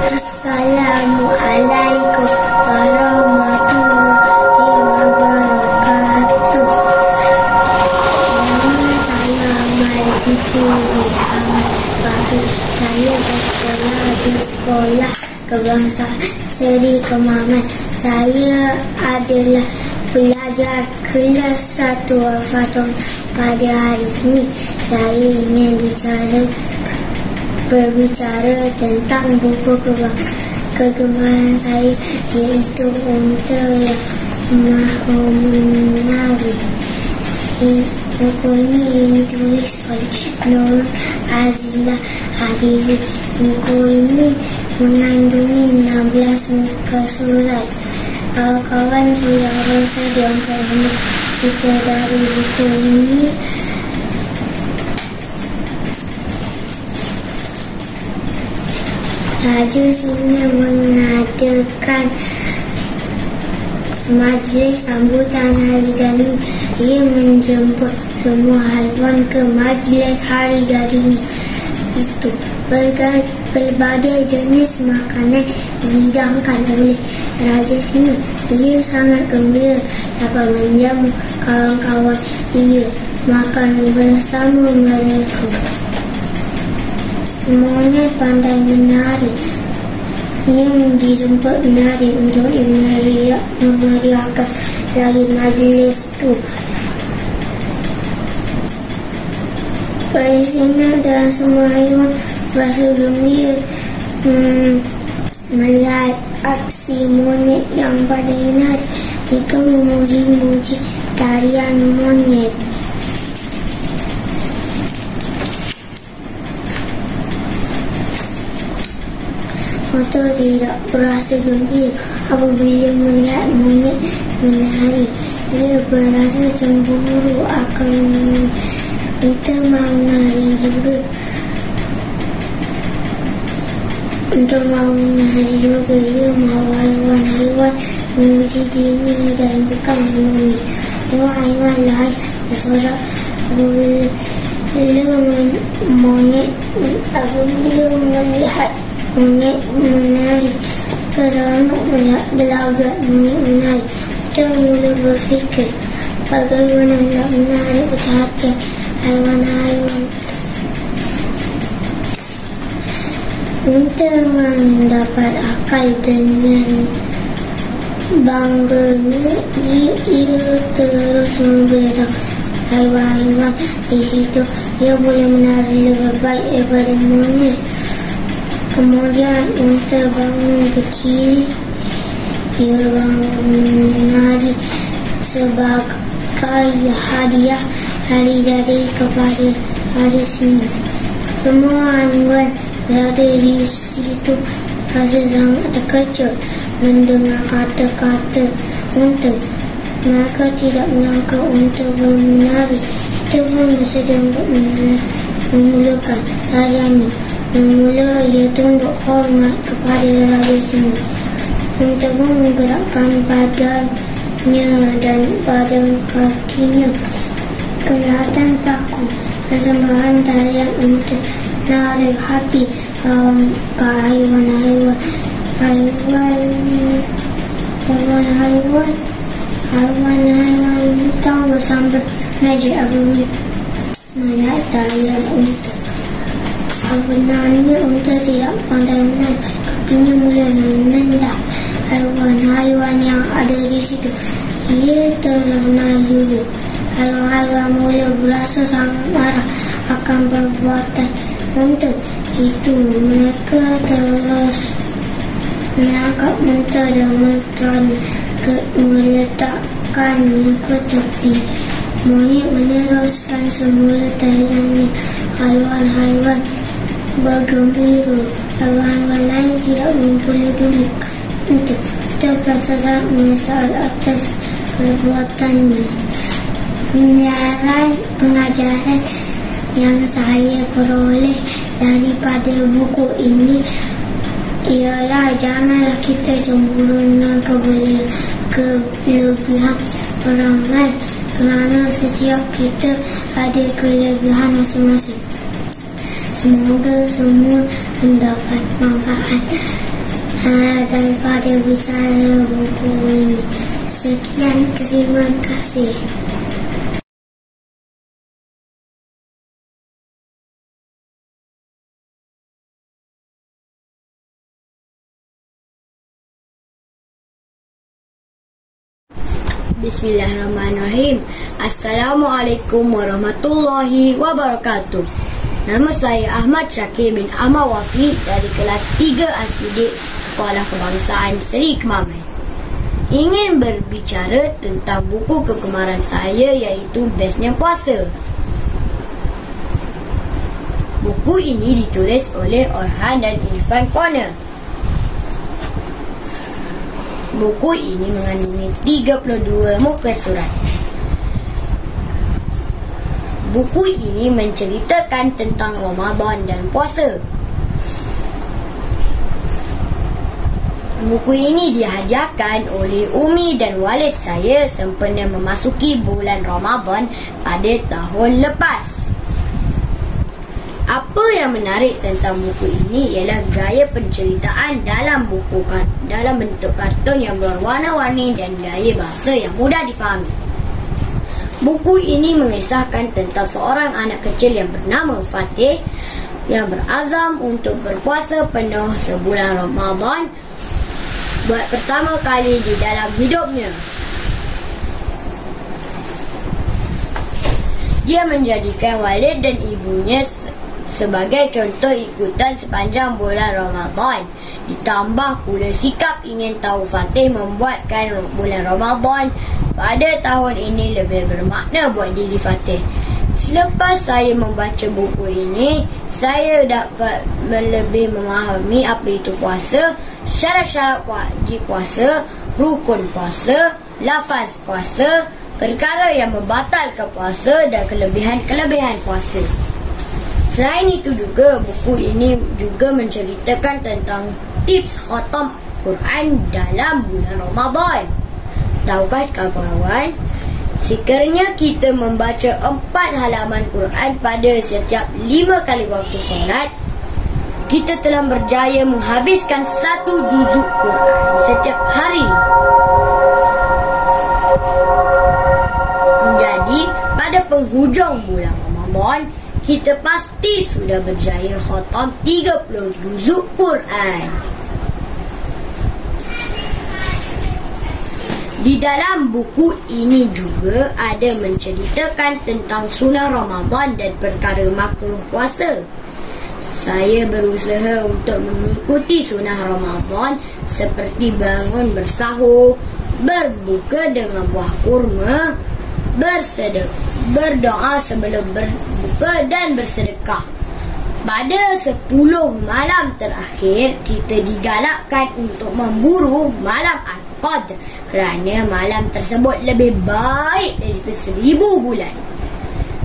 Assalamualaikum warahmatullahi wabarakatuh. Nama saya Marifiti Ahmad Fahri. Saya bersekolah di Sekolah Kebangsaan Seri Kemaman. Saya adalah pelajar kelas 1 Al-Fatihah. Pada hari ini saya ingin berbicara tentang buku kegemaran saya, iaitu Unta yang Maha Menari. Buku ini ditulis oleh Nur Azilah Hadiwi. Buku ini mengandungi 16 muka surat. Kawan-kawan tidak rasa di antara cerita dari buku ini. Raja Singa mengadakan majlis sambutan Hari Jadi. Ia menjemput semua haiwan ke majlis Hari Jadi itu. Berbagai jenis makanan dihidangkan oleh Raja Singa. Ia sangat gembira dapat menjamu kawan-kawan ia makan bersama mereka. Monyet pandai menari. Ia dijemput menari untuk memeriahkan lagi majlis itu. Raja Singa dan semua haiwan merasa gembira melihat aksi monyet yang pandai menari. Mereka memuji-muji tarian monyet. Unta tidak berasa gembira apabila melihat monyet menari. Ia berasa cemburu akan Unta mahu menari juga. Unta mahu menari juga. Ia mahu haiwan-haiwan memuji dirinya dan bukan monyet. Haiwan-haiwan lain bersorak apabila melihat monyet menari. Seronok melihat gelagat monyet menari. Kita mula berfikir bagaimana nak menarik perhatian haiwan-haiwan. Unta mendapat akal dengan bangganya. Ia terus memberitahu haiwan-haiwan di situ ia boleh menari lebih baik daripada monyet. Kemudian unta bangun berdiri. Ia bangun menari sebagai hadiah Hari Jadi kepada Raja Singa. Semua haiwan berada di situ rasa sangat terkejut mendengar kata-kata unta. Mereka tidak menyangka unta boleh menari. Unta pun bersedia untuk memulakan tariannya. Mula ia tunduk hormat kepada Raja Singa. Unta pun menggerakkan badannya dan badan kakinya. Kelihatan takut. Persembahan tarian unta menarik hati haiwan-haiwan datang bersambut najib apabila melihat tarian unta. Sebenarnya unta tidak pandai menari. Kakinya mula menendang haiwan-haiwan yang ada di situ. Ia terlena juga. Haiwan-haiwan mula berasa sangat marah akan perbuatan unta itu. Mereka terus menangkap unta dan meletakkannya ke tepi. Monyet meneruskan semula tariannya. Haiwan-haiwan bergembira. Haiwan-haiwan lain tidak memperdulikan unta. Unta berasa sangat menyesal atas perbuatannya. Pengajaran yang saya peroleh daripada buku ini ialah janganlah kita cemburu dengan kelebihan orang lain, kerana setiap kita ada kelebihan masing-masing. Semoga semua mendapat manfaat. daripada bicara buku ini. Sekian, terima kasih. Bismillahirrahmanirrahim. Assalamualaikum warahmatullahi wabarakatuh. Nama saya Ahmad Syakir bin Ahmad Wafi dari kelas 3 Al-Siddiq Sekolah Kebangsaan Seri Kemaman. Ingin berbicara tentang buku kegemaran saya, iaitu Bestnya Puasa. Buku ini ditulis oleh Orhan dan Irfan Corner. Buku ini mengandungi 32 muka surat. Buku ini menceritakan tentang Ramadan dan puasa. Buku ini dihajarkan oleh Umi dan walid saya sempena memasuki bulan Ramadan pada tahun lepas. Apa yang menarik tentang buku ini ialah gaya penceritaan dalam bentuk kartun yang berwarna-warni dan gaya bahasa yang mudah difahami. Buku ini mengisahkan tentang seorang anak kecil yang bernama Fatih yang berazam untuk berpuasa penuh sebulan Ramadan buat pertama kali di dalam hidupnya. Dia menjadikan walid dan ibunya sebagai contoh ikutan sepanjang bulan Ramadan. Ditambah pula sikap ingin tahu Fatih membuatkan bulan Ramadan pada tahun ini lebih bermakna buat diri Fatih. Selepas saya membaca buku ini, saya dapat lebih memahami apa itu puasa, syarat-syarat wajib puasa, rukun puasa, lafaz puasa, perkara yang membatalkan puasa dan kelebihan-kelebihan puasa. Selain itu juga, buku ini juga menceritakan tentang tips khatam Quran dalam bulan Ramadan. Tahukah kawan-kawan, sekiranya kita membaca 4 halaman Quran pada setiap 5 kali waktu solat, kita telah berjaya menghabiskan 1 juzuk Quran setiap hari. Jadi, pada penghujung bulan Ramadan, kita pasti sudah berjaya khatam 30 juzuk Quran. Di dalam buku ini juga ada menceritakan tentang sunnah Ramadan dan perkara makruh puasa. Saya berusaha untuk mengikuti sunnah Ramadan seperti bangun bersahur, berbuka dengan buah kurma, berdoa sebelum berbuka dan bersedekah. Pada 10 malam terakhir, kita digalakkan untuk memburu malam Al-Qadr kerana malam tersebut lebih baik daripada 1000 bulan.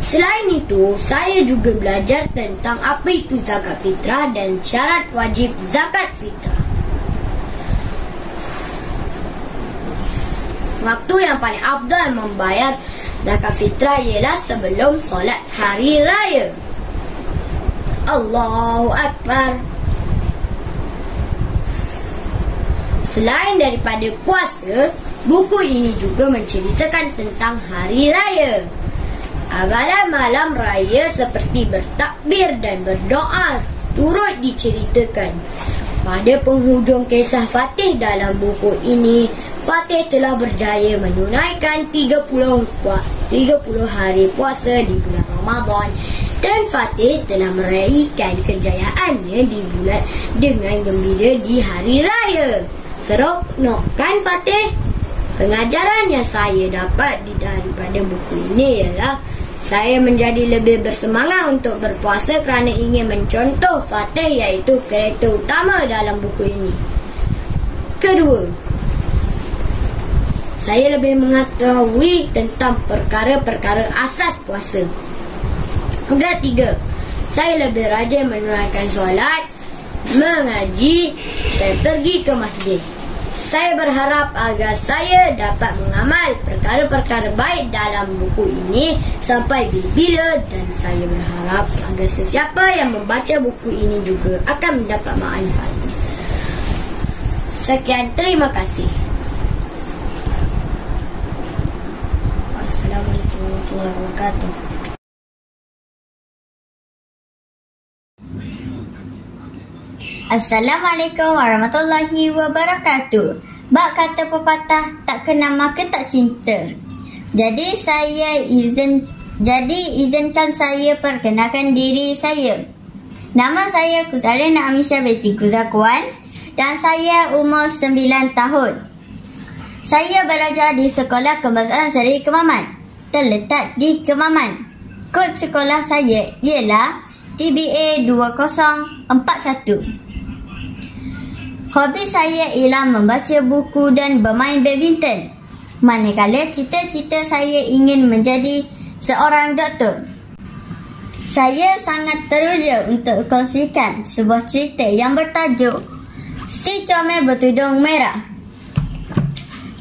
Selain itu, saya juga belajar tentang apa itu zakat fitrah dan syarat wajib zakat fitrah. Waktu yang paling afdal membayar zakat fitrah ialah sebelum solat hari raya. Allahu Akbar. Selain daripada puasa, buku ini juga menceritakan tentang hari raya. Amalan malam raya seperti bertakbir dan berdoa turut diceritakan. Pada penghujung kisah Fatih dalam buku ini, Fatih telah berjaya menunaikan 30 hari puasa di bulan Ramadan dan Fatih telah meraihkan kejayaannya di bulan dengan gembira di hari raya. Seronok kan Fatih? Pengajaran yang saya dapat daripada buku ini ialah saya menjadi lebih bersemangat untuk berpuasa kerana ingin mencontoh Fatih, iaitu karakter utama dalam buku ini. Kedua, saya lebih mengetahui tentang perkara-perkara asas puasa. Ketiga, saya lebih rajin menunaikan solat, mengaji dan pergi ke masjid. Saya berharap agar saya dapat mengamal perkara-perkara baik dalam buku ini sampai bila-bila, dan saya berharap agar sesiapa yang membaca buku ini juga akan mendapat manfaat. Sekian, terima kasih. Wassalamualaikum warahmatullahi wabarakatuh. Assalamualaikum warahmatullahi wabarakatuh. Bak kata pepatah, tak kenal maka tak cinta. Jadi izinkan saya perkenalkan diri saya. Nama saya Kuzarina Amisha binti Kuzakuan dan saya umur 9 tahun. Saya belajar di Sekolah Kebangsaan Seri Kemaman, terletak di Kemaman. Kod sekolah saya ialah TBA 2041. Hobi saya ialah membaca buku dan bermain badminton. Manakala cita-cita saya ingin menjadi seorang doktor. Saya sangat teruja untuk kongsikan sebuah cerita yang bertajuk Si Comel Bertudung Merah.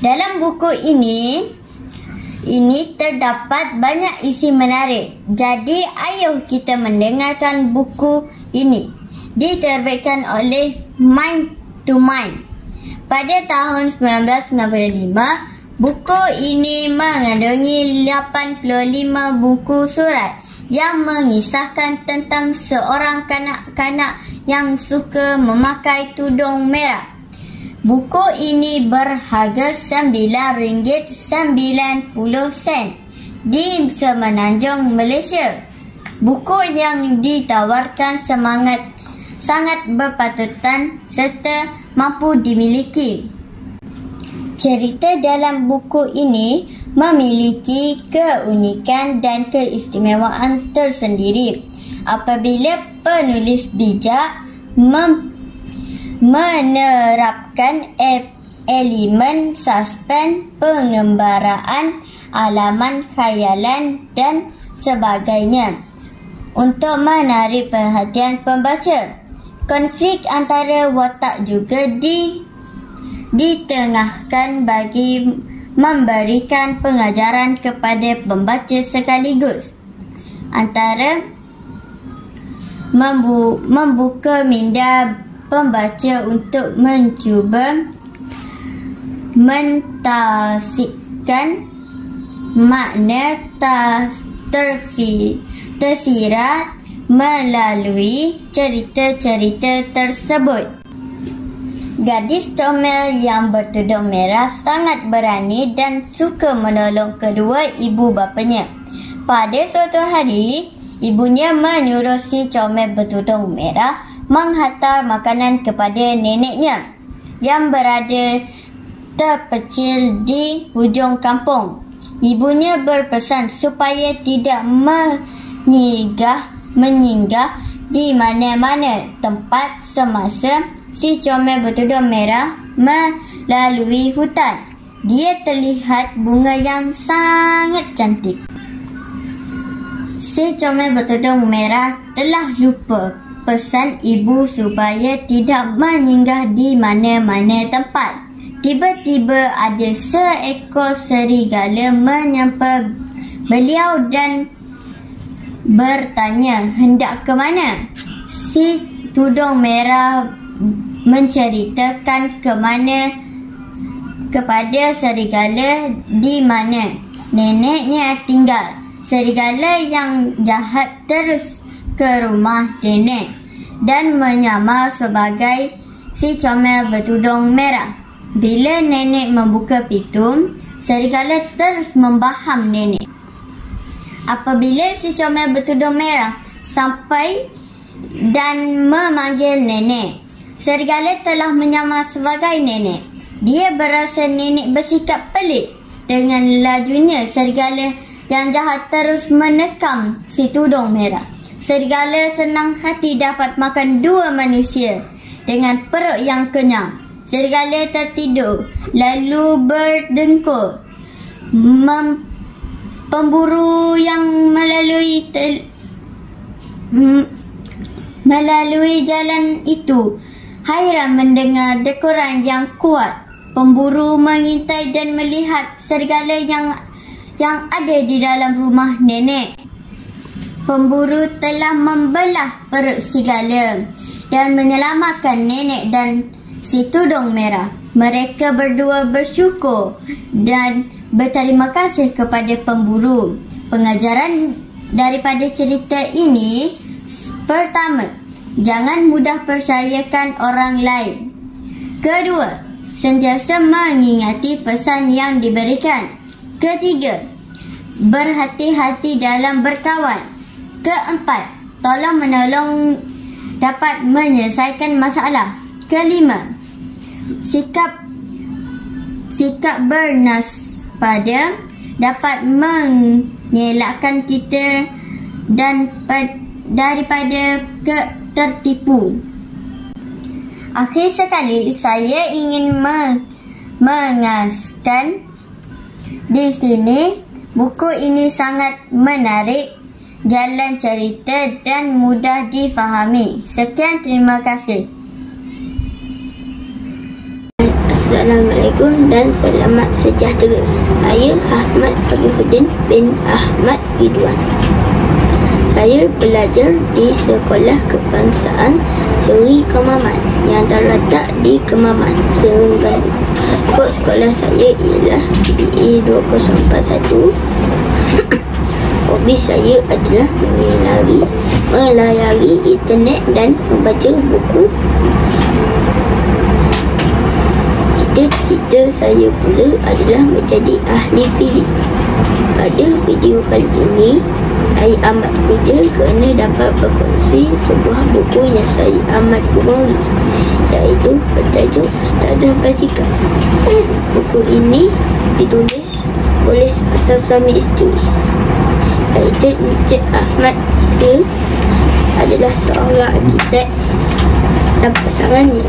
Dalam buku ini terdapat banyak isi menarik. Jadi ayuh kita mendengarkan buku ini. Diterbitkan oleh Mind to Mind. Pada tahun 1995, buku ini mengandungi 85 buku surat yang mengisahkan tentang seorang kanak-kanak yang suka memakai tudung merah. Buku ini berharga RM9.90 di Semenanjung, Malaysia. Buku yang ditawarkan sangat berpatutan serta mampu dimiliki. Cerita dalam buku ini memiliki keunikan dan keistimewaan tersendiri. Apabila penulis bijak menerapkan elemen suspense, pengembaraan, alaman khayalan dan sebagainya untuk menarik perhatian pembaca. Konflik antara watak juga ditengahkan bagi memberikan pengajaran kepada pembaca sekaligus. Antara membuka minda pembaca untuk mencuba mentasibkan makna tersirat melalui cerita-cerita tersebut. Gadis comel yang bertudung merah sangat berani dan suka menolong kedua ibu bapanya. Pada suatu hari, ibunya menyuruh si comel bertudung merah menghantar makanan kepada neneknya yang berada terpencil di hujung kampung. Ibunya berpesan supaya tidak menyinggah di mana-mana tempat semasa si comel bertudung merah melalui hutan. Dia terlihat bunga yang sangat cantik. Si comel bertudung merah telah lupa pesan ibu supaya tidak menyinggah di mana-mana tempat. Tiba-tiba ada seekor serigala menyampa beliau dan bertanya hendak ke mana. Si tudung merah menceritakan kepada serigala di mana neneknya tinggal. Serigala yang jahat terus ke rumah nenek dan menyamar sebagai si comel bertudung merah. Bila nenek membuka pintu, serigala terus membaham nenek. Apabila si comel bertudung merah sampai dan memanggil nenek, serigala telah menyamar sebagai nenek. Dia berasa nenek bersikap pelik. Dengan lajunya, serigala yang jahat terus menekam si tudung merah. Serigala senang hati dapat makan dua manusia dengan perut yang kenyang. Serigala tertidur lalu berdengkur. Pemburu yang melalui jalan itu hairan mendengar dekuran yang kuat. Pemburu mengintai dan melihat serigala yang ada di dalam rumah nenek. Pemburu telah membelah perut serigala dan menyelamatkan nenek dan si tudung merah. Mereka berdua bersyukur dan berterima kasih kepada pemburu. Pengajaran daripada cerita ini, pertama, jangan mudah percayakan orang lain. Kedua, sentiasa mengingati pesan yang diberikan. Ketiga, berhati-hati dalam berkawan. Keempat, tolong-menolong dapat menyelesaikan masalah. Kelima, sikap bernaspada dapat mengelakkan kita dan daripada tertipu. Akhir sekali, saya ingin mengaskan di sini, buku ini sangat menarik, jalan cerita dan mudah difahami. Sekian, terima kasih. Assalamualaikum dan selamat sejahtera. Saya Ahmad Fabihuddin bin Ahmad Ridwan. Saya belajar di Sekolah Kebangsaan Seri Kemaman yang terletak di Kemaman, Terengganu. Kod sekolah saya ialah BE2041. Hobi saya adalah melayari internet dan membaca buku. Cita-cita saya pula adalah menjadi ahli fizik. Pada video kali ini, saya amat teruja kerana dapat berkongsi sebuah buku yang saya amat gemari, iaitu bertajuk Ustazah Basikal. Buku ini ditulis oleh sepasang suami isteri, iaitu Encik Ahmad Isra adalah seorang arkitek dan pasangannya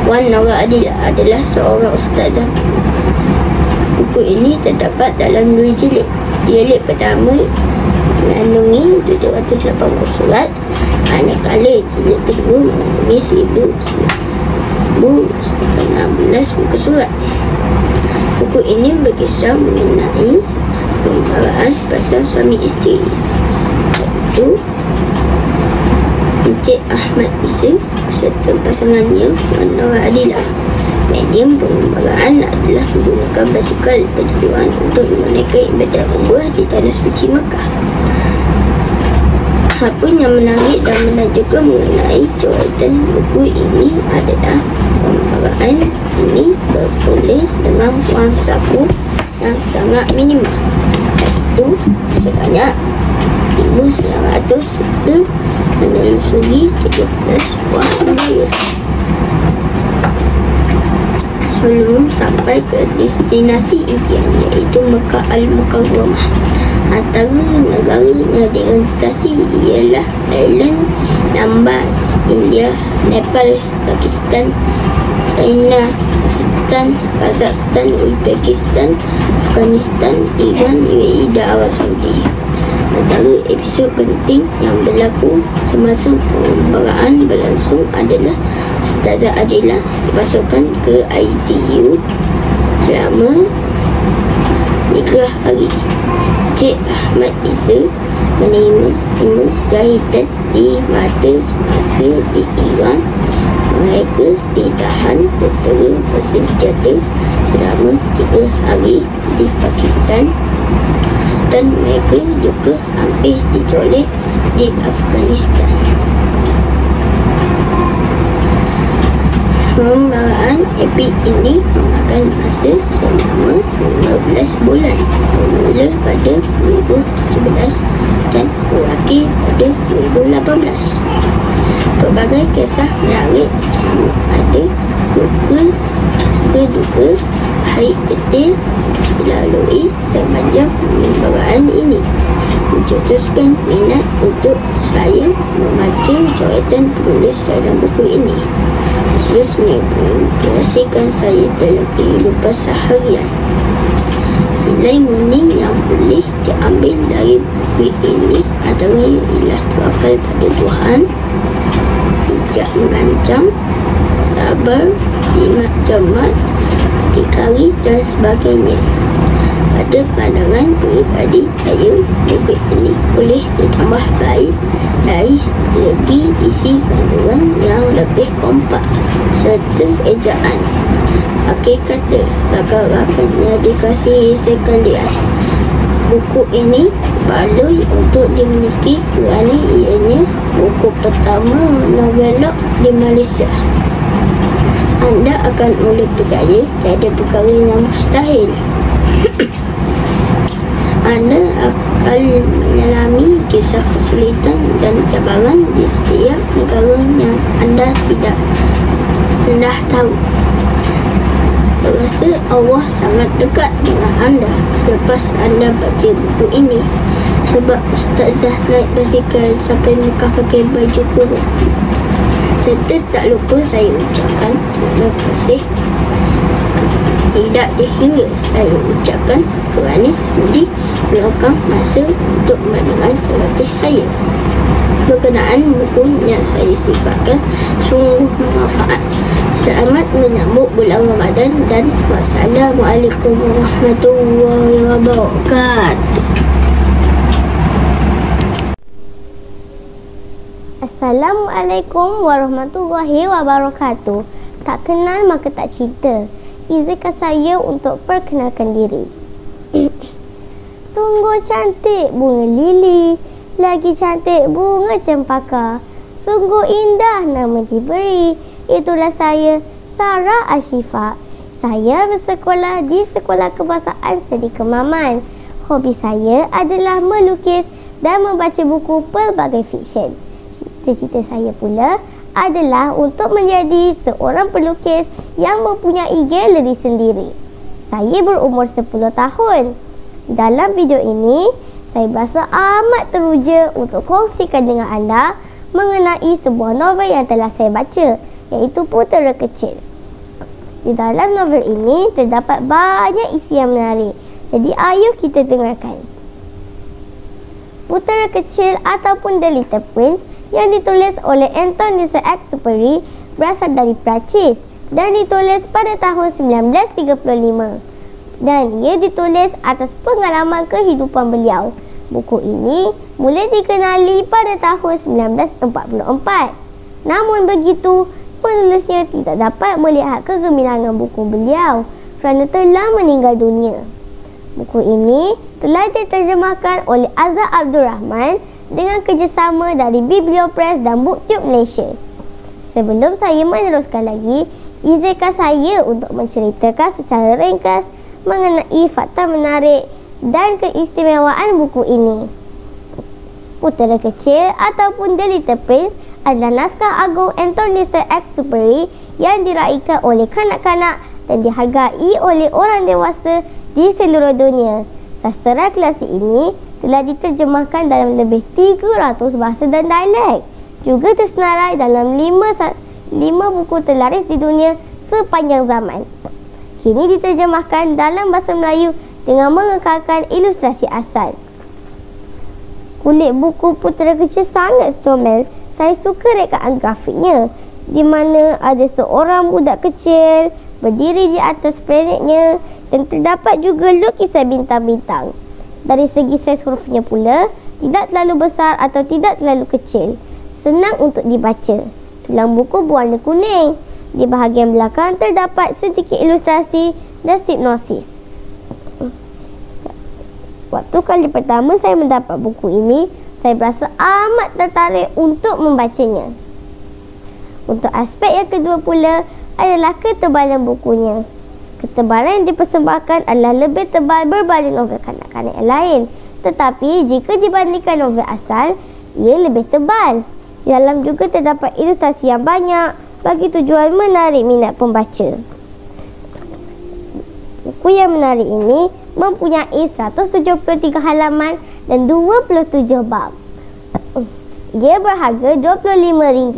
Wan Nora Adilah adalah seorang ustazah. Buku ini terdapat dalam 2 jilid. Jilid pertama mengandungi 780 surat, manakala jilid kedua mengandungi 1016 muka surat. Buku ini berkisah mengenai perempuan sepasang suami isteri, iaitu Encik Ahmad Isra beserta pasangannya Wan Nora Adilah. Medium pengembaraan adalah menggunakan basikal bertujuan untuk menunaikan ibadah umrah di Tanah Suci Mekah. Apa yang menarik dan menakjubkan mengenai coretan buku ini adalah pengembaraan ini berboleh dengan wang saku yang sangat minimal, iaitu sebanyak 1,900 serta menelusuri 13 buah negara. Sebelum sampai ke destinasi impian, iaitu Mekah Al-Mukarramah. Antara negara yang diorientasi ialah Thailand, Myanmar, India, Nepal, Pakistan, China, Kazakhstan, Uzbekistan, Afghanistan, Iran, UAE dan Arab Saudi. Antara episod penting yang berlaku semasa pengembaraan berlangsung adalah Ustazah Adilah dimasukkan ke ICU selama 3 hari. Encik Ahmad Isra menerima jahitan di mata semasa di Iran. Mereka ditahan tentera bersenjata selama 3 hari di Pakistan dan mereka juga hampir dicolek di Afghanistan. Pengembaraan epik ini memakan masa selama 15 bulan, bermula pada 2017 dan berakhir pada 2018. Pelbagai kisah menarik ada duka, baik getir dilalui sepanjang pengembaraan ini. Mencetuskan minat untuk saya membaca coretan penulis dalam buku ini. Seterusnya menginspirasikan saya dalam kehidupan seharian. Nilai murni yang boleh diambil dari buku ini antaranya ialah tawakal pada Tuhan, bijak mengancam, sabar, jimat cermat, dikari dan sebagainya. Pada pandangan peribadi saya, buku ini boleh ditambah baik dari segi isi kandungan yang lebih kompak serta ejaan. Akhir kata, rakan-rakannya dikasihi sekalian, buku ini perlu untuk dimiliki kerana ianya buku pertama novelog di Malaysia. Anda akan mula berjaya, tiada perkara yang mustahil. Anda akan mengalami kisah kesulitan dan cabaran di setiap negara yang anda tidak tahu. Rasa Allah sangat dekat dengan anda selepas anda baca buku ini, sebab Ustazah naik basikal sampai Mekah pakai baju kurung. Serta tak lupa saya ucapkan terima kasih tidak dihingga saya ucapkan kerana sudi meluangkan masa untuk mendengar celoteh saya. Berkenaan buku yang saya sifatkan sungguh bermanfaat. Selamat menyambut bulan Ramadan dan wassalamualaikum warahmatullahi wabarakatuh. Assalamualaikum warahmatullahi wabarakatuh. Tak kenal maka tak cerita. Izinkan saya untuk perkenalkan diri. Sungguh cantik bunga lili, lagi cantik bunga cempaka. Sungguh indah nama diberi. Itulah saya, Sarah Ashifa. Saya bersekolah di Sekolah Kebahasaan Seri Kemaman. Hobi saya adalah melukis dan membaca buku pelbagai fiksyen. Cita-cita saya pula adalah untuk menjadi seorang pelukis yang mempunyai galeri sendiri. Saya berumur 10 tahun. Dalam video ini, saya berasa amat teruja untuk kongsikan dengan anda mengenai sebuah novel yang telah saya baca, iaitu Putera Kecil. Di dalam novel ini terdapat banyak isi yang menarik. Jadi ayuh kita dengarkan. Putera Kecil ataupun The Little Prince yang ditulis oleh Antoine de Saint-Exupéry berasal dari Perancis dan ditulis pada tahun 1935. Dan ia ditulis atas pengalaman kehidupan beliau. Buku ini mula dikenali pada tahun 1944. Namun begitu, penulisnya tidak dapat melihat kegemilangan buku beliau kerana telah meninggal dunia. Buku ini telah diterjemahkan oleh Azhar Abdul Rahman dengan kerjasama dari Bibliopress dan BookTube Malaysia. Sebelum saya meneruskan lagi, izinkan saya untuk menceritakan secara ringkas mengenai fakta menarik dan keistimewaan buku ini. Putera Kecil ataupun The Little Prince adalah naskah agung Antoine de Saint-Exupéry yang diraikan oleh kanak-kanak dan dihargai oleh orang dewasa di seluruh dunia. Sastera klasik ini telah diterjemahkan dalam lebih 300 bahasa dan dialek. Juga tersenarai dalam 5 buku terlaris di dunia sepanjang zaman. Kini diterjemahkan dalam bahasa Melayu dengan mengekalkan ilustrasi asal. Kulit buku Putera Kecil sangat comel. Saya suka rekaan grafiknya, di mana ada seorang budak kecil berdiri di atas planetnya dan terdapat juga lukisan bintang-bintang. Dari segi saiz hurufnya pula, tidak terlalu besar atau tidak terlalu kecil. Senang untuk dibaca. Tulang buku berwarna kuning. Di bahagian belakang terdapat sedikit ilustrasi dan hipnosis. Waktu kali pertama saya mendapat buku ini, saya berasa amat tertarik untuk membacanya. Untuk aspek yang kedua pula adalah ketebalan bukunya. Ketebalan yang dipersembahkan adalah lebih tebal berbanding novel kanak-kanak yang lain. Tetapi jika dibandingkan novel asal, ia lebih tebal. Di dalam juga terdapat ilustrasi yang banyak bagi tujuan menarik minat pembaca. Buku yang menarik ini mempunyai 173 halaman dan 27 bab. Ia berharga RM25.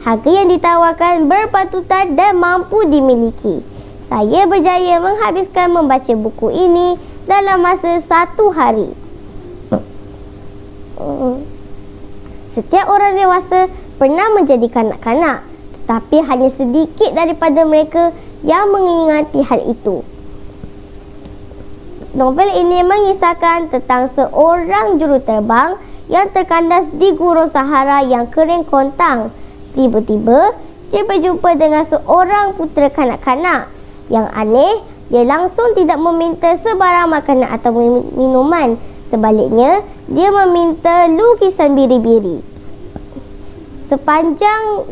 Harga yang ditawarkan berpatutan dan mampu dimiliki. Saya berjaya menghabiskan membaca buku ini dalam masa 1 hari. Setiap orang dewasa pernah menjadi kanak-kanak, tetapi hanya sedikit daripada mereka yang mengingati hal itu. Novel ini mengisahkan tentang seorang juruterbang yang terkandas di gurun Sahara yang kering kontang. Tiba-tiba, dia berjumpa dengan seorang putera kanak-kanak. Yang aneh, dia langsung tidak meminta sebarang makanan atau minuman. Sebaliknya, dia meminta lukisan biri-biri. Sepanjang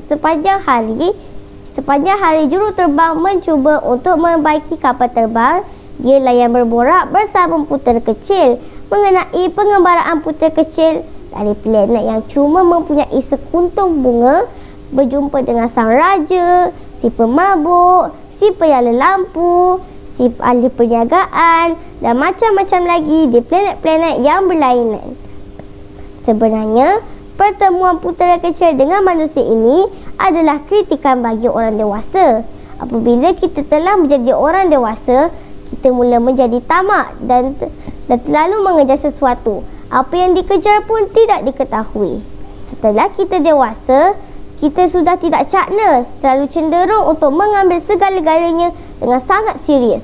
hari juruterbang mencuba untuk membaiki kapal terbang. Dia layan berborak bersama putera kecil mengenai pengembaraan putera kecil dari planet yang cuma mempunyai sekuntum bunga, berjumpa dengan sang raja, si pemabuk, si penyala lampu, si ahli perniagaan dan macam-macam lagi di planet-planet yang berlainan. Sebenarnya, pertemuan putera kecil dengan manusia ini adalah kritikan bagi orang dewasa. Apabila kita telah menjadi orang dewasa, kita mula menjadi tamak dan terlalu mengejar sesuatu. Apa yang dikejar pun tidak diketahui. Setelah kita dewasa, kita sudah tidak cakna, terlalu cenderung untuk mengambil segala-galanya dengan sangat serius.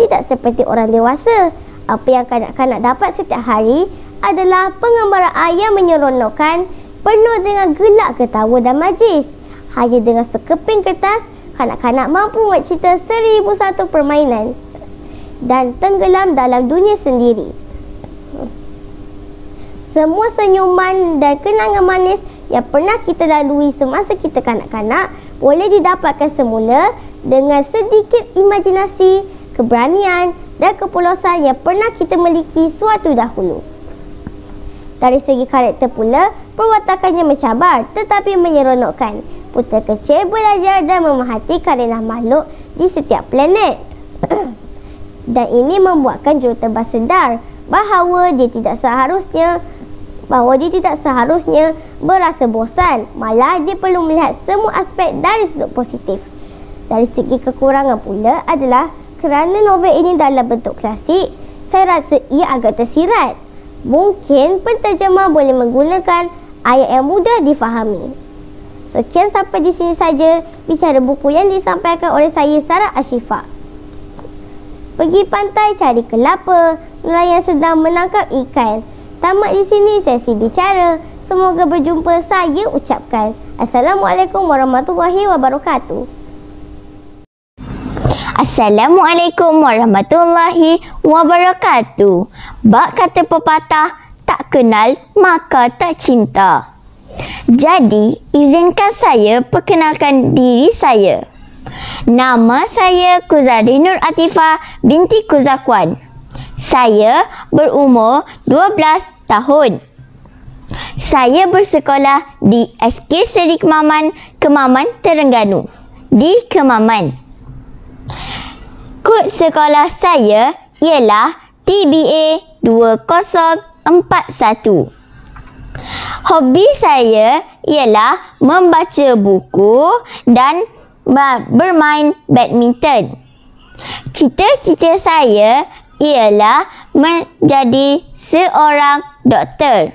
Tidak seperti orang dewasa. Apa yang kanak-kanak dapat setiap hari adalah pengembaraan yang menyeronokkan, penuh dengan gelak ketawa dan majlis. Hanya dengan sekeping kertas, kanak-kanak mampu membuat cerita 1001 permainan dan tenggelam dalam dunia sendiri. Semua senyuman dan kenangan manis yang pernah kita lalui semasa kita kanak-kanak boleh didapatkan semula dengan sedikit imajinasi, keberanian dan kepulosan yang pernah kita miliki suatu dahulu. Dari segi karakter pula, perwatakannya mencabar tetapi menyeronokkan. Putera kecil belajar dan memerhati karenah makhluk di setiap planet. Dan ini membuatkan juruterbang sedar bahawa dia tidak seharusnya berasa bosan. Malah dia perlu melihat semua aspek dari sudut positif. Dari segi kekurangan pula adalah kerana novel ini dalam bentuk klasik, saya rasa ia agak tersirat. Mungkin penterjemah boleh menggunakan ayat yang mudah difahami. Sekian sampai di sini saja bicara buku yang disampaikan oleh saya, Sarah Ashifa. Pergi pantai cari kelapa, nelayan sedang menangkap ikan. Tamat di sini sesi bicara. Semoga berjumpa, saya ucapkan. Assalamualaikum warahmatullahi wabarakatuh. Assalamualaikum warahmatullahi wabarakatuh. Bak kata pepatah, tak kenal maka tak cinta. Jadi, izinkan saya perkenalkan diri saya. Nama saya Kuzari Nur Atifah binti Kuzakwan. Saya berumur 12 tahun. Saya bersekolah di SK Seri Kemaman, Kemaman, Terengganu. Di Kemaman. Kod sekolah saya ialah TBA 2041. Hobi saya ialah membaca buku dan bermain badminton. Cita-cita saya ialah menjadi seorang doktor.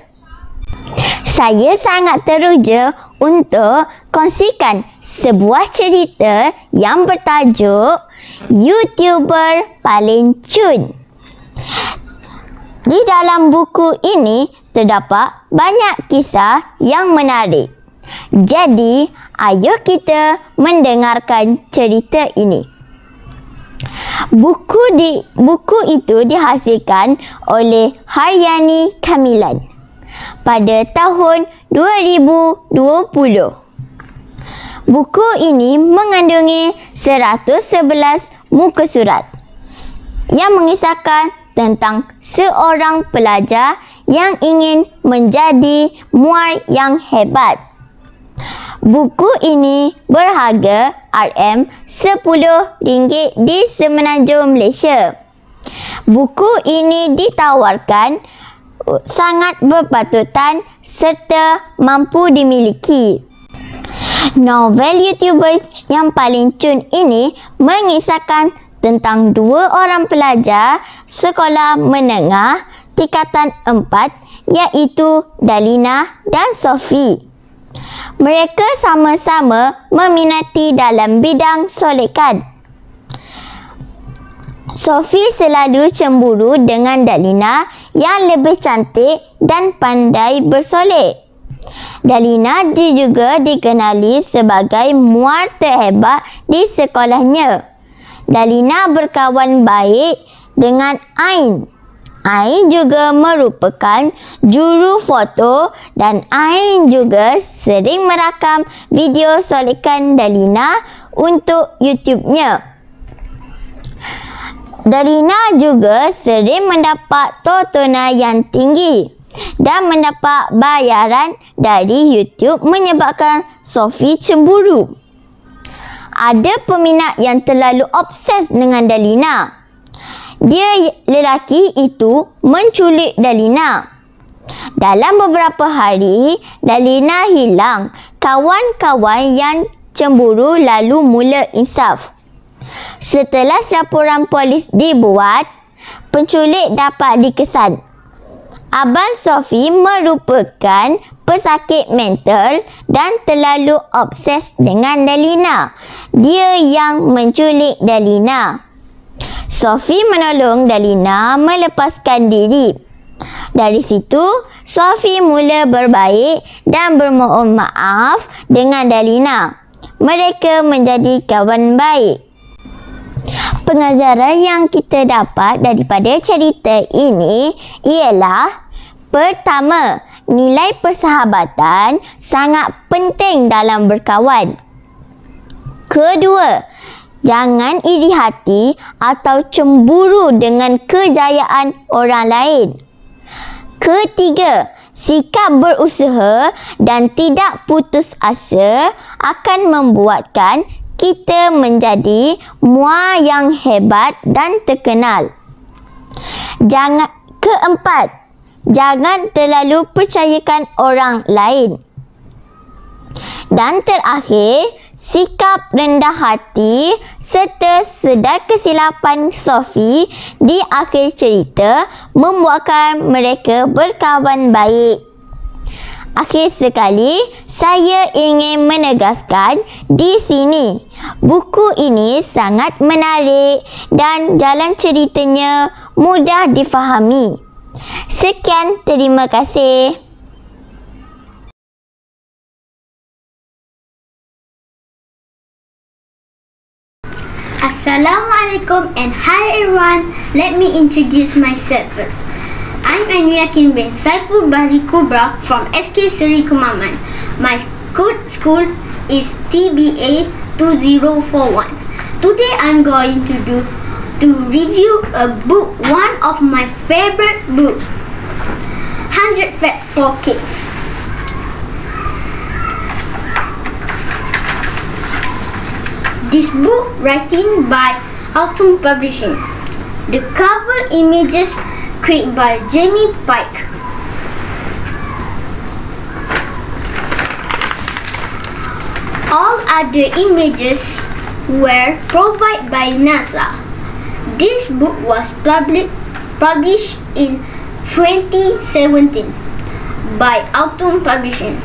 Saya sangat teruja untuk kongsikan sebuah cerita yang bertajuk YouTuber Paling Cun. Di dalam buku ini terdapat banyak kisah yang menarik. Jadi, ayo kita mendengarkan cerita ini. Buku itu dihasilkan oleh Haryani Kamilan pada tahun 2020. Buku ini mengandungi 111 muka surat yang mengisahkan tentang seorang pelajar yang ingin menjadi muar yang hebat. Buku ini berharga RM10 di Semenanjung Malaysia. Buku ini ditawarkan sangat berpatutan serta mampu dimiliki. Novel YouTuber yang paling cun ini mengisahkan tentang dua orang pelajar sekolah menengah tingkatan 4 iaitu Dalina dan Sophie. Mereka sama-sama meminati dalam bidang solekan. Sophie selalu cemburu dengan Dalina yang lebih cantik dan pandai bersolek. Dalina juga dikenali sebagai muar terhebat di sekolahnya. Dalina berkawan baik dengan Ain. Ain juga merupakan juru foto dan Ain juga sering merakam video solekan Dalina untuk YouTube-nya. Dalina juga sering mendapat tontonan yang tinggi dan mendapat bayaran dari YouTube menyebabkan Sophie cemburu. Ada peminat yang terlalu obses dengan Dalina. Lelaki itu menculik Dalina. Dalam beberapa hari, Dalina hilang. Kawan-kawan yang cemburu lalu mula insaf. Setelah laporan polis dibuat, penculik dapat dikesan. Abang Sophie merupakan pesakit mental dan terlalu obses dengan Dalina. Dia yang menculik Dalina. Sophie menolong Dalina melepaskan diri. Dari situ, Sophie mula berbaik dan bermohon maaf dengan Dalina. Mereka menjadi kawan baik. Pengajaran yang kita dapat daripada cerita ini ialah: pertama, nilai persahabatan sangat penting dalam berkawan. Kedua, jangan iri hati atau cemburu dengan kejayaan orang lain. Ketiga, sikap berusaha dan tidak putus asa akan membuatkan kita menjadi muar yang hebat dan terkenal. Keempat, jangan terlalu percayakan orang lain. Dan terakhir, sikap rendah hati serta sedar kesilapan Sophie di akhir cerita membuatkan mereka berkawan baik. Akhir sekali, saya ingin menegaskan di sini, buku ini sangat menarik dan jalan ceritanya mudah difahami. Sekian, terima kasih. Assalamualaikum and hi everyone. Let me introduce myself first. I'm Anuyakin bin Saiful Bahri Kubra from SK Seri Kemaman. My school is TBA 2041. Today I'm going to review a book, one of my favorite books, 100 Facts for Kids. This book written by Autumn Publishing. The cover images created by Jamie Pike. All other images were provided by NASA. This book was published in 2017 by Autumn Publishing.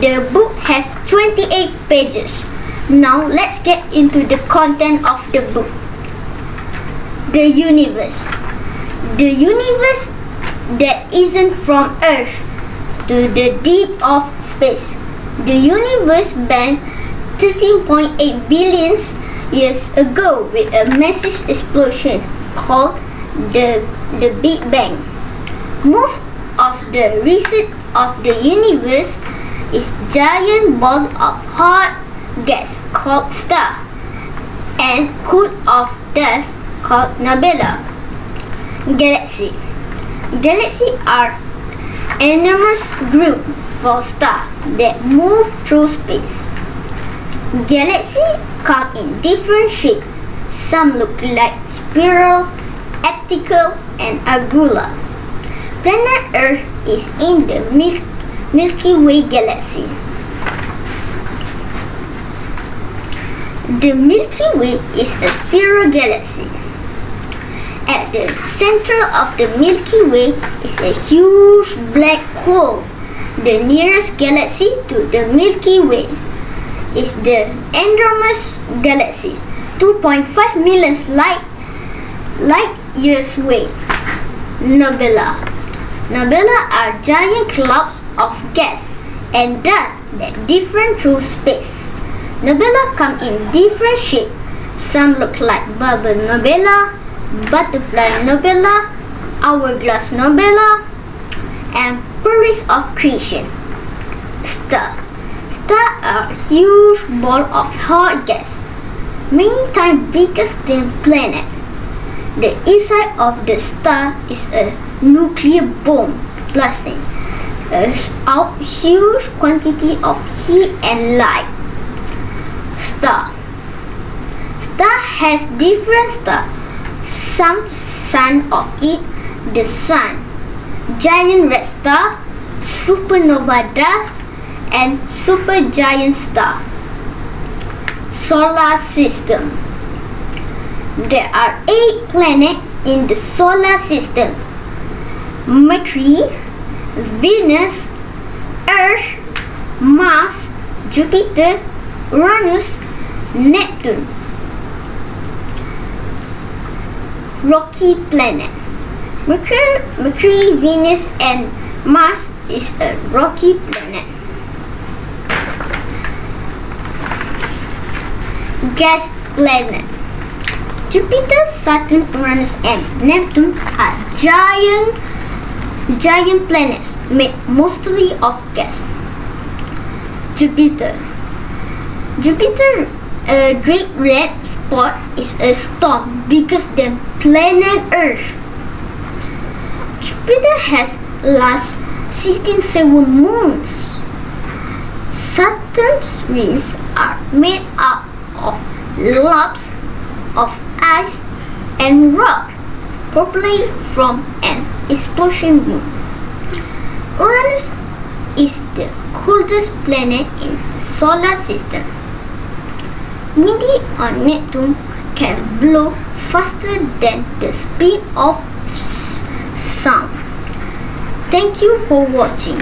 The book has 28 pages. Now let's get into the content of the book. The universe. The universe that isn't from Earth to the deep of space. The universe began 13.8 billion years ago with a massive explosion called the Big Bang. Most of the research of the universe is giant ball of hot gas called star and cloud of dust called nebula. Galaxy. Galaxies are enormous group of stars that move through space. Galaxies come in different shapes. Some look like spiral, elliptical, and angular. Planet Earth is in the Milky Way galaxy. The Milky Way is a spiral galaxy. At the center of the Milky Way is a huge black hole. The nearest galaxy to the Milky Way is the Andromeda Galaxy, 2.5 million light light years away. Nebula. Nebula are giant clouds of gas and dust that differ through space. Nebula come in different shapes. Some look like bubble nebula, butterfly nebula, hourglass nebula, and pearls of creation. Star. Stars are huge balls of hot gas, many times bigger than planet. The inside of the star is a nuclear bomb blasting out huge quantity of heat and light. Star. Star has different stars. Some son of it, the sun, giant red star, supernova dust, and supergiant star. Solar system. There are 8 planets in the solar system: Mercury, Venus, Earth, Mars, Jupiter, Uranus, Neptune. Rocky planet. Mercury, Venus, and Mars is a rocky planet. Gas planet. Jupiter, Saturn, Uranus, and Neptune are giant planets made mostly of gas. Jupiter. A great red spot is a storm bigger than planet Earth. Jupiter has last 67 moons. Saturn's rings are made up of lumps of ice and rock, probably from an explosion moon. Uranus is the coldest planet in the solar system. Windy on Neptune can blow faster than the speed of sound. Thank you for watching.